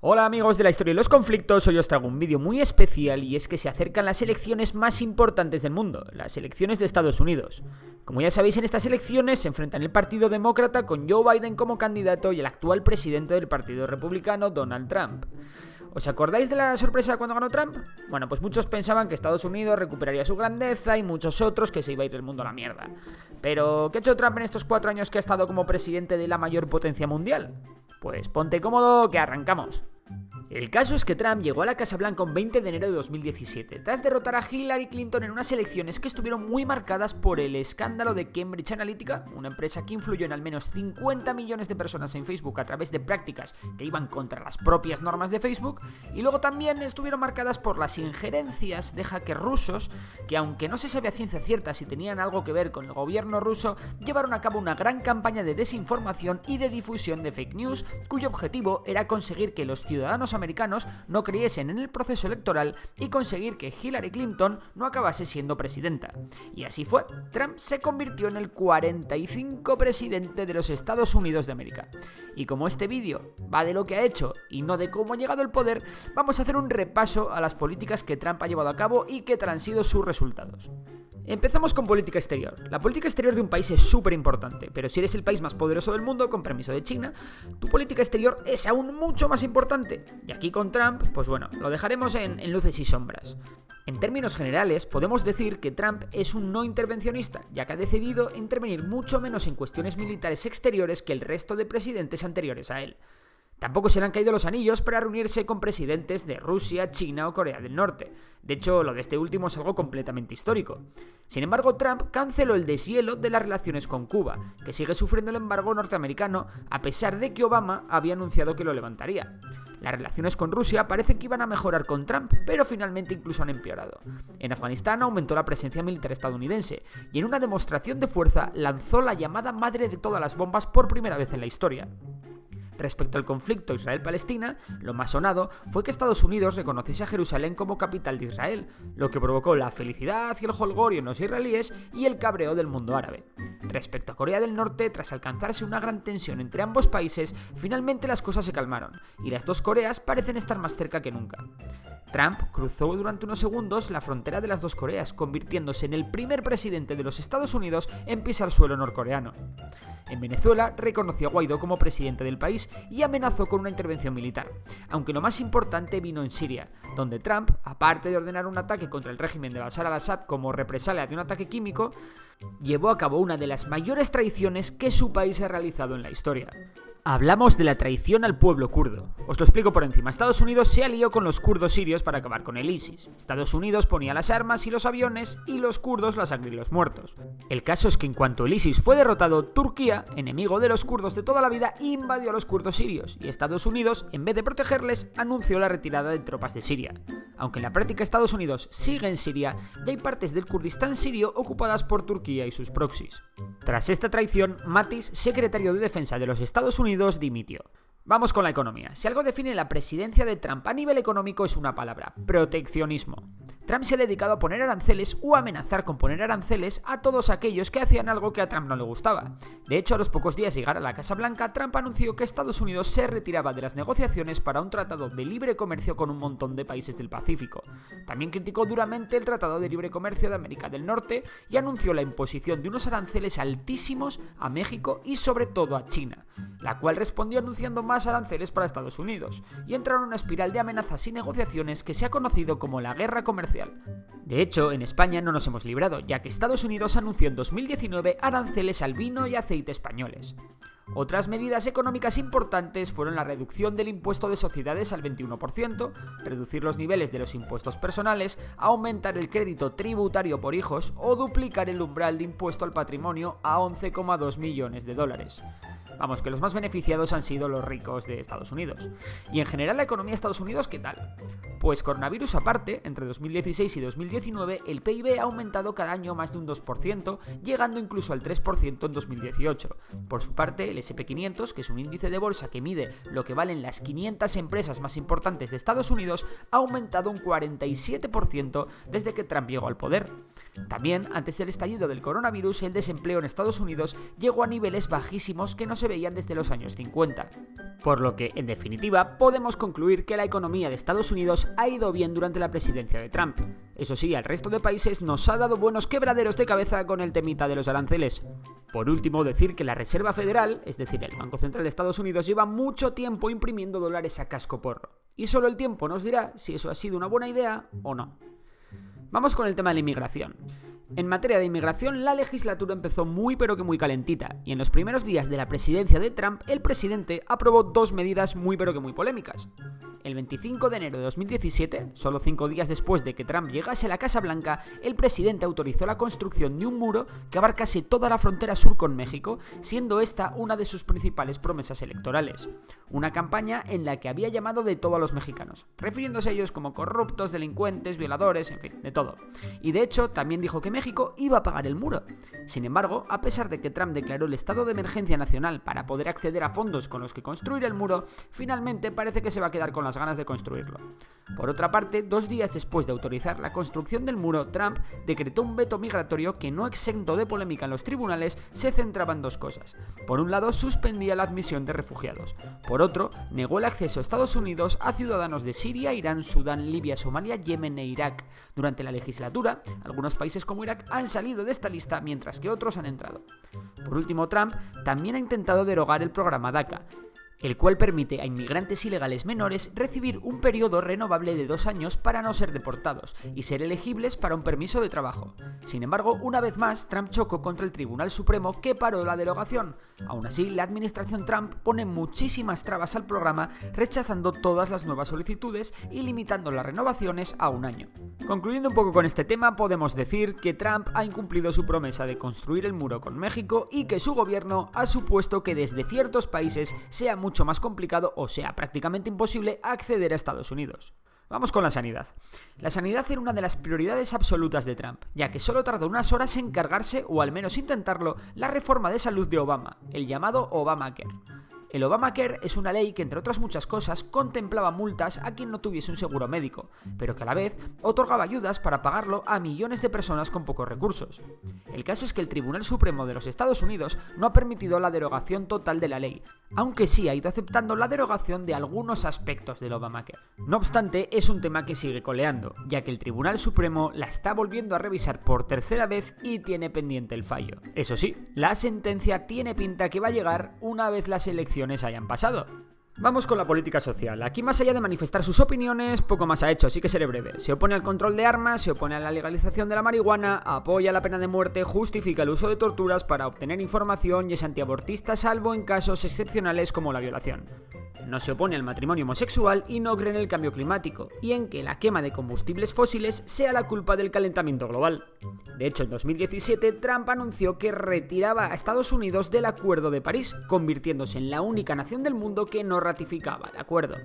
Hola amigos de la historia y los conflictos, hoy os traigo un vídeo muy especial y es que se acercan las elecciones más importantes del mundo, las elecciones de Estados Unidos. Como ya sabéis, en estas elecciones se enfrentan el Partido Demócrata con Joe Biden como candidato y el actual presidente del Partido Republicano, Donald Trump. ¿Os acordáis de la sorpresa cuando ganó Trump? Bueno, pues muchos pensaban que Estados Unidos recuperaría su grandeza y muchos otros que se iba a ir el mundo a la mierda. Pero, ¿qué ha hecho Trump en estos 4 años que ha estado como presidente de la mayor potencia mundial? Pues ponte cómodo que arrancamos. El caso es que Trump llegó a la Casa Blanca un 20 de enero de 2017, tras derrotar a Hillary Clinton en unas elecciones que estuvieron muy marcadas por el escándalo de Cambridge Analytica, una empresa que influyó en al menos 50 millones de personas en Facebook a través de prácticas que iban contra las propias normas de Facebook, y luego también estuvieron marcadas por las injerencias de hackers rusos, que aunque no se sabe a ciencia cierta si tenían algo que ver con el gobierno ruso, llevaron a cabo una gran campaña de desinformación y de difusión de fake news, cuyo objetivo era conseguir que los ciudadanos americanos no creyesen en el proceso electoral y conseguir que Hillary Clinton no acabase siendo presidenta. Y así fue. Trump se convirtió en el 45 presidente de los Estados Unidos de América. Y como este vídeo va de lo que ha hecho y no de cómo ha llegado al poder, vamos a hacer un repaso a las políticas que Trump ha llevado a cabo y qué tal han sido sus resultados. Empezamos con política exterior. La política exterior de un país es súper importante, pero si eres el país más poderoso del mundo, con permiso de China, tu política exterior es aún mucho más importante. Y aquí con Trump, pues bueno, lo dejaremos en luces y sombras. En términos generales, podemos decir que Trump es un no intervencionista, ya que ha decidido intervenir mucho menos en cuestiones militares exteriores que el resto de presidentes anteriores a él. Tampoco se le han caído los anillos para reunirse con presidentes de Rusia, China o Corea del Norte. De hecho, lo de este último es algo completamente histórico. Sin embargo, Trump canceló el deshielo de las relaciones con Cuba, que sigue sufriendo el embargo norteamericano a pesar de que Obama había anunciado que lo levantaría. Las relaciones con Rusia parecen que iban a mejorar con Trump, pero finalmente incluso han empeorado. En Afganistán aumentó la presencia militar estadounidense y en una demostración de fuerza lanzó la llamada madre de todas las bombas por primera vez en la historia. Respecto al conflicto Israel-Palestina, lo más sonado fue que Estados Unidos reconociese a Jerusalén como capital de Israel, lo que provocó la felicidad y el jolgorio en los israelíes y el cabreo del mundo árabe. Respecto a Corea del Norte, tras alcanzarse una gran tensión entre ambos países, finalmente las cosas se calmaron, y las dos Coreas parecen estar más cerca que nunca. Trump cruzó durante unos segundos la frontera de las dos Coreas, convirtiéndose en el primer presidente de los Estados Unidos en pisar suelo norcoreano. En Venezuela reconoció a Guaidó como presidente del país y amenazó con una intervención militar, aunque lo más importante vino en Siria, donde Trump, aparte de ordenar un ataque contra el régimen de Bashar al-Assad como represalia de un ataque químico, llevó a cabo una de las mayores traiciones que su país ha realizado en la historia. Hablamos de la traición al pueblo kurdo. Os lo explico por encima. Estados Unidos se alió con los kurdos sirios para acabar con el ISIS. Estados Unidos ponía las armas y los aviones y los kurdos la sangre y los muertos. El caso es que en cuanto el ISIS fue derrotado, Turquía, enemigo de los kurdos de toda la vida, invadió a los kurdos sirios y Estados Unidos, en vez de protegerles, anunció la retirada de tropas de Siria. Aunque en la práctica Estados Unidos sigue en Siria, ya hay partes del Kurdistán sirio ocupadas por Turquía y sus proxies. Tras esta traición, Mattis, secretario de Defensa de los Estados Unidos, dimitió. Vamos con la economía. Si algo define la presidencia de Trump a nivel económico es una palabra: proteccionismo. Trump se ha dedicado a poner aranceles o amenazar con poner aranceles a todos aquellos que hacían algo que a Trump no le gustaba. De hecho, a los pocos días de llegar a la Casa Blanca, Trump anunció que Estados Unidos se retiraba de las negociaciones para un tratado de libre comercio con un montón de países del Pacífico. También criticó duramente el Tratado de Libre Comercio de América del Norte y anunció la imposición de unos aranceles altísimos a México y sobre todo a China, la cual respondió anunciando más aranceles para Estados Unidos, y entraron en una espiral de amenazas y negociaciones que se ha conocido como la guerra comercial. De hecho, en España no nos hemos librado, ya que Estados Unidos anunció en 2019 aranceles al vino y aceite españoles. Otras medidas económicas importantes fueron la reducción del impuesto de sociedades al 21%, reducir los niveles de los impuestos personales, aumentar el crédito tributario por hijos o duplicar el umbral de impuesto al patrimonio a 11,2 millones de dólares. Vamos, que los más beneficiados han sido los ricos de Estados Unidos. Y en general la economía de Estados Unidos, ¿qué tal? Pues coronavirus aparte, entre 2016 y 2019 el PIB ha aumentado cada año más de un 2%, llegando incluso al 3% en 2018. Por su parte, el el SP500, que es un índice de bolsa que mide lo que valen las 500 empresas más importantes de Estados Unidos, ha aumentado un 47% desde que Trump llegó al poder. También, antes del estallido del coronavirus, el desempleo en Estados Unidos llegó a niveles bajísimos que no se veían desde los años 50. Por lo que, en definitiva, podemos concluir que la economía de Estados Unidos ha ido bien durante la presidencia de Trump. Eso sí, al resto de países nos ha dado buenos quebraderos de cabeza con el temita de los aranceles. Por último, decir que la Reserva Federal, es decir, el Banco Central de Estados Unidos, lleva mucho tiempo imprimiendo dólares a cascoporro. Y solo el tiempo nos dirá si eso ha sido una buena idea o no. Vamos con el tema de la inmigración. En materia de inmigración, la legislatura empezó muy pero que muy calentita, y en los primeros días de la presidencia de Trump, el presidente aprobó dos medidas muy pero que muy polémicas. El 25 de enero de 2017, solo 5 días después de que Trump llegase a la Casa Blanca, el presidente autorizó la construcción de un muro que abarcase toda la frontera sur con México, siendo esta una de sus principales promesas electorales. Una campaña en la que había llamado de todo a los mexicanos, refiriéndose a ellos como corruptos, delincuentes, violadores, en fin, de todo. Y de hecho, también dijo que México iba a pagar el muro. Sin embargo, a pesar de que Trump declaró el estado de emergencia nacional para poder acceder a fondos con los que construir el muro, finalmente parece que se va a quedar con las ganas de construirlo. Por otra parte, 2 días después de autorizar la construcción del muro, Trump decretó un veto migratorio que, no exento de polémica en los tribunales, se centraba en dos cosas. Por un lado, suspendía la admisión de refugiados. Por otro, negó el acceso a Estados Unidos a ciudadanos de Siria, Irán, Sudán, Libia, Somalia, Yemen e Irak. Durante la legislatura, algunos países como Irak han salido de esta lista, mientras que otros han entrado. Por último, Trump también ha intentado derogar el programa DACA, el cual permite a inmigrantes ilegales menores recibir un periodo renovable de 2 años para no ser deportados y ser elegibles para un permiso de trabajo. Sin embargo, una vez más, Trump chocó contra el Tribunal Supremo, que paró la derogación. Aún así, la administración Trump pone muchísimas trabas al programa, rechazando todas las nuevas solicitudes y limitando las renovaciones a 1 año. Concluyendo un poco con este tema, podemos decir que Trump ha incumplido su promesa de construir el muro con México y que su gobierno ha supuesto que desde ciertos países sea mucho más complicado o sea prácticamente imposible acceder a Estados Unidos. Vamos con la sanidad. La sanidad era una de las prioridades absolutas de Trump, ya que solo tardó unas horas en cargarse, o al menos intentarlo, la reforma de salud de Obama, el llamado Obamacare. El Obamacare es una ley que, entre otras muchas cosas, contemplaba multas a quien no tuviese un seguro médico, pero que a la vez otorgaba ayudas para pagarlo a millones de personas con pocos recursos. El caso es que el Tribunal Supremo de los Estados Unidos no ha permitido la derogación total de la ley, aunque sí ha ido aceptando la derogación de algunos aspectos del Obamacare. No obstante, es un tema que sigue coleando, ya que el Tribunal Supremo la está volviendo a revisar por tercera vez y tiene pendiente el fallo. Eso sí, la sentencia tiene pinta que va a llegar una vez las elecciones hayan pasado. Vamos con la política social. Aquí, más allá de manifestar sus opiniones, poco más ha hecho, así que seré breve. Se opone al control de armas, se opone a la legalización de la marihuana, apoya la pena de muerte, justifica el uso de torturas para obtener información y es antiabortista salvo en casos excepcionales como la violación. No se opone al matrimonio homosexual y no cree en el cambio climático y en que la quema de combustibles fósiles sea la culpa del calentamiento global. De hecho, en 2017, Trump anunció que retiraba a Estados Unidos del Acuerdo de París, convirtiéndose en la única nación del mundo que no ratificaba el acuerdo.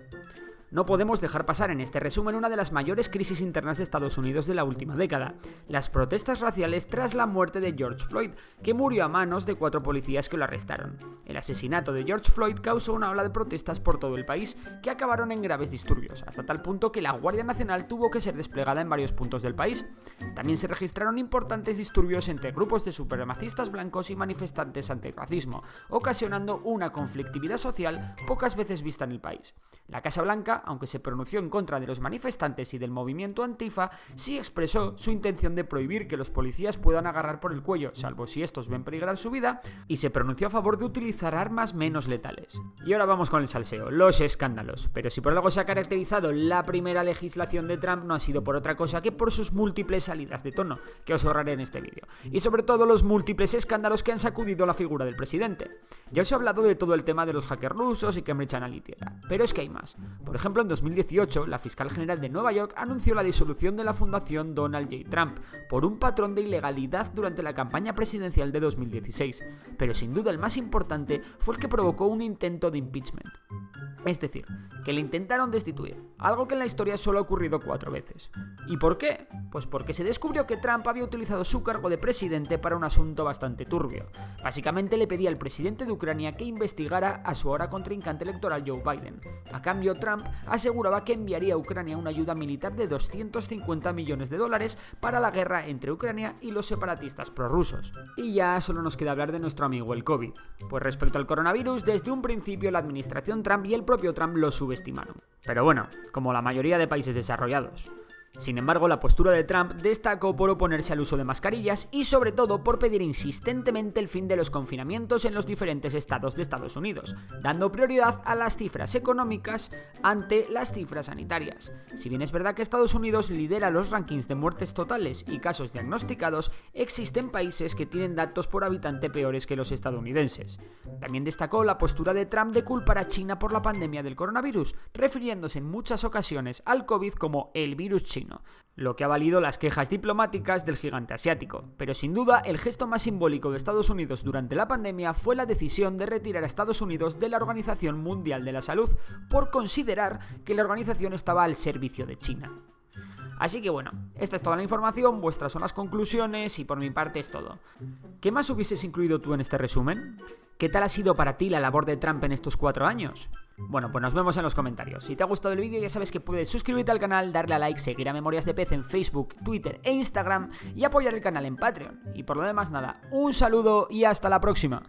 No podemos dejar pasar en este resumen una de las mayores crisis internas de Estados Unidos de la última década, las protestas raciales tras la muerte de George Floyd, que murió a manos de 4 policías que lo arrestaron. El asesinato de George Floyd causó una ola de protestas por todo el país que acabaron en graves disturbios, hasta tal punto que la Guardia Nacional tuvo que ser desplegada en varios puntos del país. También se registraron importantes disturbios entre grupos de supremacistas blancos y manifestantes antirracismo, ocasionando una conflictividad social pocas veces vista en el país. La Casa Blanca, aunque se pronunció en contra de los manifestantes y del movimiento Antifa, sí expresó su intención de prohibir que los policías puedan agarrar por el cuello, salvo si estos ven peligrar su vida, y se pronunció a favor de utilizar armas menos letales. Y ahora vamos con el salseo, los escándalos. Pero si por algo se ha caracterizado la primera legislación de Trump, no ha sido por otra cosa que por sus múltiples salidas de tono, que os ahorraré en este vídeo, y sobre todo los múltiples escándalos que han sacudido la figura del presidente. Ya os he hablado de todo el tema de los hackers rusos y Cambridge Analytica, pero es que hay más. Por ejemplo, ejemplo, en 2018, la fiscal general de Nueva York anunció la disolución de la fundación Donald J. Trump por un patrón de ilegalidad durante la campaña presidencial de 2016, pero sin duda el más importante fue el que provocó un intento de impeachment. Es decir, que le intentaron destituir, algo que en la historia solo ha ocurrido 4 veces. ¿Y por qué? Pues porque se descubrió que Trump había utilizado su cargo de presidente para un asunto bastante turbio. Básicamente le pedía al presidente de Ucrania que investigara a su ahora contrincante electoral Joe Biden. A cambio, Trump aseguraba que enviaría a Ucrania una ayuda militar de $250 millones para la guerra entre Ucrania y los separatistas prorrusos. Y ya solo nos queda hablar de nuestro amigo el COVID. Pues respecto al coronavirus, desde un principio la administración Trump y el propio Trump lo subestimaron. Pero bueno, como la mayoría de países desarrollados. Sin embargo, la postura de Trump destacó por oponerse al uso de mascarillas y sobre todo por pedir insistentemente el fin de los confinamientos en los diferentes estados de Estados Unidos, dando prioridad a las cifras económicas ante las cifras sanitarias. Si bien es verdad que Estados Unidos lidera los rankings de muertes totales y casos diagnosticados, existen países que tienen datos por habitante peores que los estadounidenses. También destacó la postura de Trump de culpar a China por la pandemia del coronavirus, refiriéndose en muchas ocasiones al COVID como el virus chino, lo que ha valido las quejas diplomáticas del gigante asiático. Pero sin duda, el gesto más simbólico de Estados Unidos durante la pandemia fue la decisión de retirar a Estados Unidos de la Organización Mundial de la Salud por considerar que la organización estaba al servicio de China. Así que bueno, esta es toda la información, vuestras son las conclusiones y por mi parte es todo. ¿Qué más hubieses incluido tú en este resumen? ¿Qué tal ha sido para ti la labor de Trump en estos 4 años? Bueno, pues nos vemos en los comentarios. Si te ha gustado el vídeo ya sabes que puedes suscribirte al canal, darle a like, seguir a Memorias de Pez en Facebook, Twitter e Instagram y apoyar el canal en Patreon. Y por lo demás nada, un saludo y hasta la próxima.